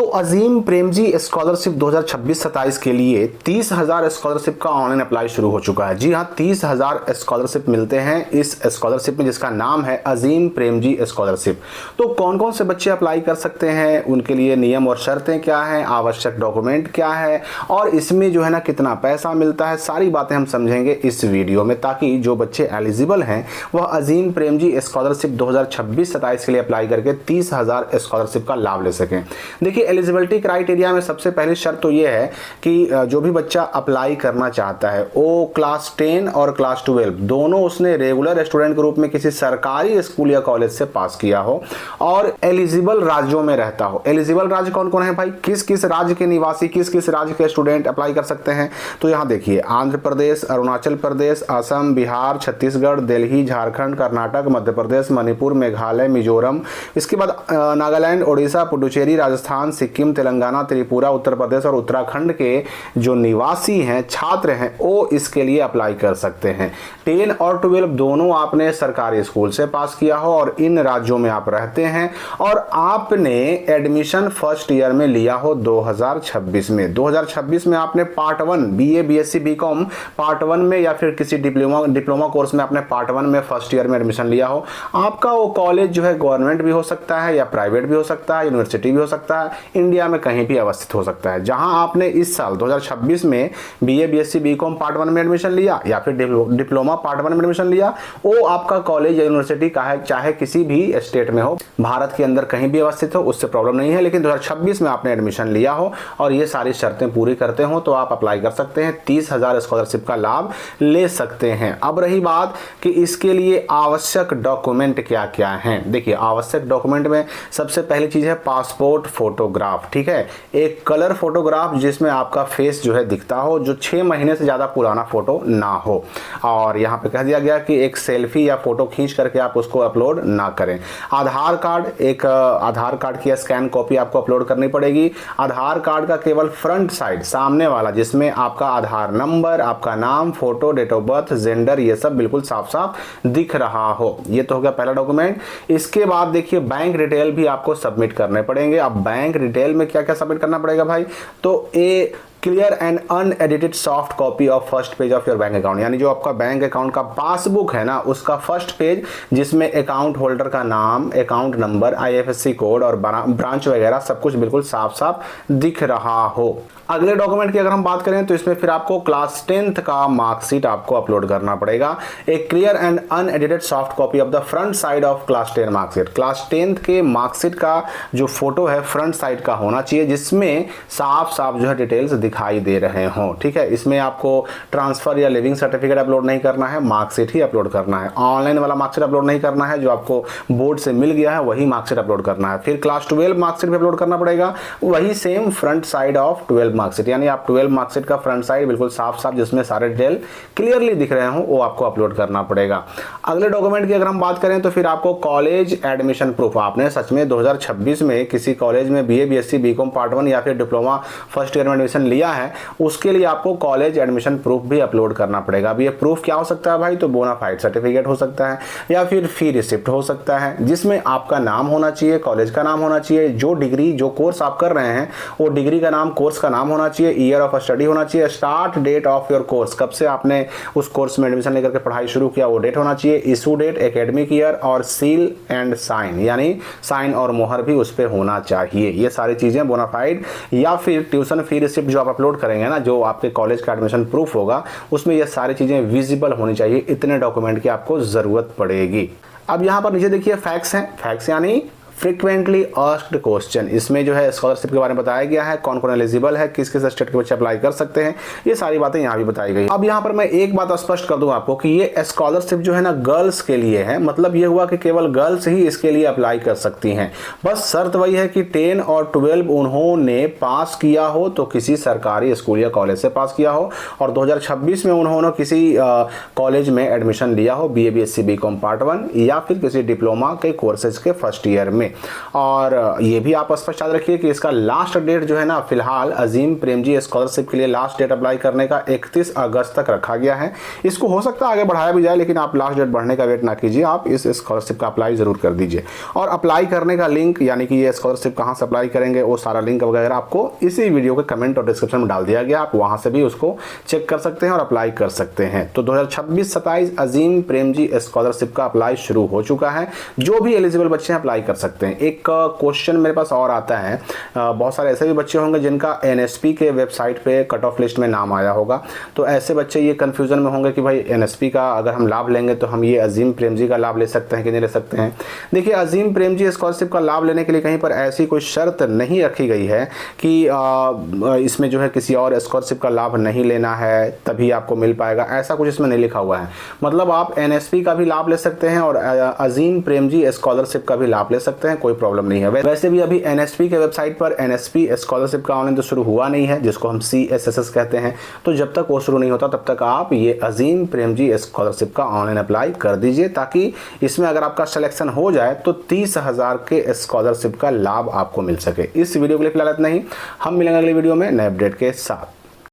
तो अजीम प्रेमजी स्कॉलरशिप 2026-27 के लिए 30,000 स्कॉलरशिप का ऑनलाइन अप्लाई शुरू हो चुका है। जी हाँ, 30,000 स्कॉलरशिप मिलते हैं इस स्कॉलरशिप में, जिसका नाम है अजीम प्रेमजी स्कॉलरशिप। तो कौन कौन से बच्चे अप्लाई कर सकते हैं, उनके लिए नियम और शर्तें क्या हैं, आवश्यक डॉक्यूमेंट क्या है और इसमें जो है ना कितना पैसा मिलता है, सारी बातें हम समझेंगे इस वीडियो में, ताकि जो बच्चे एलिजिबल हैं वह अजीम प्रेमजी स्कॉलरशिप 2026-27 के लिए अप्लाई करके 30,000 स्कॉलरशिप का लाभ ले सकें। देखिए, एलिजिबिलिटी क्राइटेरिया में सबसे पहली शर्त तो ये है कि जो भी बच्चा अप्लाई करना चाहता है वो क्लास 10 और क्लास 12 दोनों उसने रेगुलर स्टूडेंट के रूप में किसी सरकारी स्कूल या कॉलेज से पास किया हो और एलिजिबल राज्यों में रहता हो। एलिजिबल राज्य कौन कौन है भाई, किस किस राज्य के निवासी, किस किस राज्य के स्टूडेंट अप्लाई कर सकते हैं? तो यहाँ देखिए, आंध्र प्रदेश, अरुणाचल प्रदेश, असम, बिहार, छत्तीसगढ़, दिल्ली, झारखंड, कर्नाटक, मध्य प्रदेश, मणिपुर, मेघालय, मिजोरम, इसके बाद नागालैंड, ओडिशा, पुडुचेरी, राजस्थान, सिक्किम, तेलंगाना, त्रिपुरा, उत्तर प्रदेश और उत्तराखंड के जो निवासी हैं, छात्र हैं, वो इसके लिए अप्लाई कर सकते हैं। 10 और 12 दोनों आपने सरकारी स्कूल से पास किया हो और इन राज्यों में आप रहते हैं और आपने एडमिशन फर्स्ट ईयर में लिया हो 2026 में। 2026 में आपने part 1 BA, BSc, BCom part 1 में या फिर किसी डिप्लोमा कोर्स में आपने पार्ट 1 में फर्स्ट ईयर में एडमिशन लिया हो। आपका वो कॉलेज जो है गवर्नमेंट भी हो सकता है या प्राइवेट भी हो सकता है, यूनिवर्सिटी भी हो सकता है, इंडिया में कहीं भी अवस्थित हो सकता है। जहां आपने इस साल 2026 में बीए, बीएससी, बीकॉम पार्ट 1 में एडमिशन लिया या फिर डिप्लोमा पार्ट 1 में एडमिशन लिया, वो आपका कॉलेज या यूनिवर्सिटी चाहे किसी भी स्टेट में हो, भारत के अंदर कहीं भी अवस्थित हो, उससे प्रॉब्लम नहीं है। लेकिन 2026 में आपने एडमिशन लिया हो और ये सारी शर्तें पूरी करते हो तो आप अप्लाई कर सकते हैं, 30,000 स्कॉलरशिप का लाभ ले सकते हैं। अब रही बात कि इसके लिए आवश्यक डॉक्यूमेंट क्या क्या हैं। देखिए, आवश्यक डॉक्यूमेंट में सबसे पहली चीज है पासपोर्ट फोटोग्राफ, ठीक है, एक कलर फोटोग्राफ जिसमें आपका फेस जो है दिखता हो, जो 6 महीने से ज्यादा पुराना फोटो ना हो। और यहाँ पे कह दिया गया कि एक सेल्फी या फोटो खींच करके आप उसको अपलोड ना करें। आधार कार्ड, एक आधार कार्ड की स्कैन कॉपी आपको अपलोड करनी पड़ेगी। आधार कार्ड का केवल फ्रंट साइड, सामने वाला, जिसमें आपका आधार नंबर, आपका नाम, photo, date of birth, gender, ये सब बिल्कुल साफ साफ दिख रहा हो। ये तो हो गया पहला डॉक्यूमेंट। इसके बाद देखिए, बैंक डिटेल भी आपको सबमिट करने पड़ेंगे। अब बैंक डिटेल में क्या क्या सबमिट करना पड़ेगा भाई, तो a clear and unedited soft copy of first page of your bank account, यानी जो आपका बैंक अकाउंट का पासबुक है ना, उसका फर्स्ट पेज जिसमें अकाउंट होल्डर का नाम, अकाउंट नंबर, आईएफएससी कोड और ब्रांच वगैरह सब कुछ बिल्कुल साफ साफ दिख रहा हो। अगले डॉक्यूमेंट की अगर हम बात करें तो इसमें फिर आपको क्लास 10th का मार्कशीट आपको अपलोड करना पड़ेगा। एक clear and unedited soft copy of the front side of class 10 marksheet. Class 10th के मार्कशीट का जो फोटो है फ्रंट साइड का होना चाहिए, जिसमें साफ साफ जो है डिटेल्स दिखाई दे रहे हों, ठीक है। इसमें आपको ट्रांसफर या लिविंग सर्टिफिकेट अपलोड नहीं करना है, मार्कशीट ही अपलोड करना है। ऑनलाइन वाला मार्कशीट अपलोड नहीं करना है, जो आपको बोर्ड से मिल गया है वही मार्कशीट अपलोड करना है। फिर क्लास 12 मार्कशीट भी अपलोड करना पड़ेगा, वही same front side of 12 marksheet, यानी आप 12 मार्कशीट का फ्रंट साइड बिल्कुल साफ साफ जिसमें सारे डिटेल क्लियरली दिख रहे हों वो आपको अपलोड करना पड़ेगा। अगले डॉक्यूमेंट की अगर हम बात करें तो फिर आपको कॉलेज एडमिशन प्रूफ, आपने सच में 2026 में किसी कॉलेज में बीए, बीएससी, बीकॉम पार्ट 1 या फिर डिप्लोमा फर्स्ट ईयर में एडमिशन लिया है, उसके लिए आपको कॉलेज एडमिशन प्रूफ भी अपलोड करना पड़ेगा। अब ये प्रूफ क्या हो सकता है भाई, तो बोनाफाइड सर्टिफिकेट हो सकता है या फिर फी रिसिप्ट हो सकता है, जिसमें आपका नाम होना चाहिए, कॉलेज का नाम होना चाहिए, जो डिग्री जो कोर्स आप कर रहे हैं वो डिग्री का नाम, कोर्स का नाम होना चाहिए, ईयर ऑफ स्टडी होना चाहिए, start date of your course, कब से आपने उस कोर्स में एडमिशन लेकर के पढ़ाई शुरू किया वो डेट होना चाहिए, इशू डेट, एकेडमिक ईयर और सील एंड साइन, यानी साइन और मोहर भी उस पर होना चाहिए। ये सारी चीजें बोनाफाइड या फिर ट्यूशन फी रिसिप्ट जो आप अपलोड करेंगे ना, जो आपके कॉलेज का एडमिशन प्रूफ होगा, उसमें ये सारी चीजें विजिबल होनी चाहिए। इतने डॉक्यूमेंट की आपको जरूरत पड़ेगी। अब यहाँ पर नीचे देखिए फैक्ट्स हैं, फैक्ट्स यानी फ्रीक्वेंटली आस्क्ड क्वेश्चन। इसमें जो है स्कॉलरशिप के बारे में बताया गया है, कौन कौन एलिजिबल है, किस किस स्टेट के बच्चे अप्लाई कर सकते हैं, ये सारी बातें यहाँ भी बताई गई। अब यहाँ पर मैं एक बात स्पष्ट कर दूं आपको कि ये स्कॉलरशिप जो है ना गर्ल्स के लिए है, मतलब ये हुआ कि केवल गर्ल्स ही इसके लिए अप्लाई कर सकती हैं। बस शर्त वही है कि 10 और 12 उन्होंने पास किया हो, तो किसी सरकारी स्कूल या कॉलेज से पास किया हो और 2026 में उन्होंने किसी कॉलेज में एडमिशन लिया हो, बीए, बीएससी, बीकॉम पार्ट 1 या फिर किसी डिप्लोमा के कोर्सेज के फर्स्ट ईयर में। और ये भी आप स्पष्ट याद रखिए कि इसका लास्ट डेट जो है ना, फिलहाल अजीम प्रेमजी स्कॉलरशिप के लिए लास्ट डेट अप्लाई करने का 31 अगस्त तक रखा गया है। इसको हो सकता है आगे बढ़ाया भी जाए, लेकिन आप लास्ट डेट बढ़ने का वेट ना कीजिए, आप इस स्कॉलरशिप का अप्लाई जरूर कर दीजिए। और अप्लाई करने का लिंक, यानी कि ये स्कॉलरशिप कहाँ से अप्लाई करेंगे, वो सारा लिंक वगैरह आपको इसी वीडियो के कमेंट और डिस्क्रिप्शन में डाल दिया गया, आप वहां से भी उसको चेक कर सकते हैं और अप्लाई कर सकते हैं। तो 2026-27 अजीम प्रेमजी स्कॉलरशिप का अप्लाई शुरू हो चुका है। जो भी एलिजिबल बच्चे हैं अप्लाई कर सकते हैं। एक क्वेश्चन मेरे पास और आता है, बहुत सारे ऐसे भी बच्चे होंगे जिनका एनएसपी के वेबसाइट पे कट ऑफ लिस्ट में नाम आया होगा, तो ऐसे बच्चे ये कंफ्यूजन में होंगे कि भाई एनएसपी का अगर हम लाभ लेंगे तो हम ये अजीम प्रेमजी का लाभ ले सकते हैं कि नहीं ले सकते हैं। देखिए, अजीम प्रेमजी स्कॉलरशिप का लाभ लेने के लिए कहीं पर ऐसी कोई शर्त नहीं रखी गई है कि इसमें जो है किसी और स्कॉलरशिप का लाभ नहीं लेना है तभी आपको मिल पाएगा, ऐसा कुछ इसमें नहीं लिखा हुआ है। मतलब आप एनएसपी का भी लाभ ले सकते हैं और अजीम प्रेमजी स्कॉलरशिप का भी लाभ ले सकते हैं, कोई प्रॉब्लम नहीं है। वैसे भी अभी एनएसपी के वेबसाइट पर एनएसपी स्कॉलरशिप का ऑनलाइन तो शुरू हुआ नहीं है, जिसको हम CSSS कहते हैं। तो जब तक वो शुरू नहीं होता तब तक आप ये अजीम प्रेमजी स्कॉलरशिप का ऑनलाइन अप्लाई कर दीजिए, ताकि इसमें अगर आपका सिलेक्शन हो जाए तो 30,000 के स्कॉलरशिप का लाभ आपको मिल सके। इस वीडियो के लिए फिलहाल इतना ही, हम मिलेंगे अगले वीडियो में नए अपडेट के साथ।